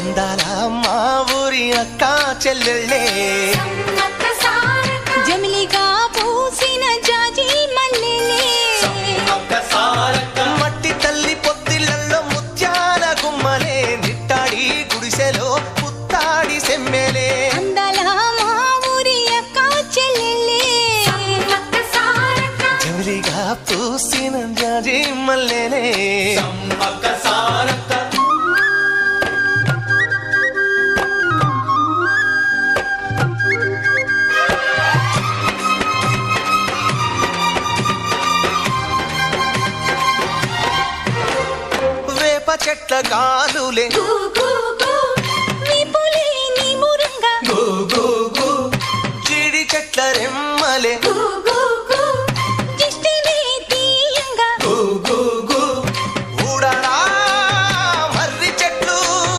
అందాల మా ఊరి అక్క చెల్లెళ్ళే జమిలిగా పూసిన జాజి మల్లెలే మట్టి తల్లి పొత్తిళ్లలో ముత్యాల గుమ్మలే నిట్టాడి గుడిసెలో పుత్తాడి సెమ్మెలే అందాల మా ఊరి అక్క చెల్లెలే జమిలిగా పూసిన జాజి మల్లెలే చెట్ల గాలులే విపులే నీ మురంగా జీడి చెట్ల రెమ్మలే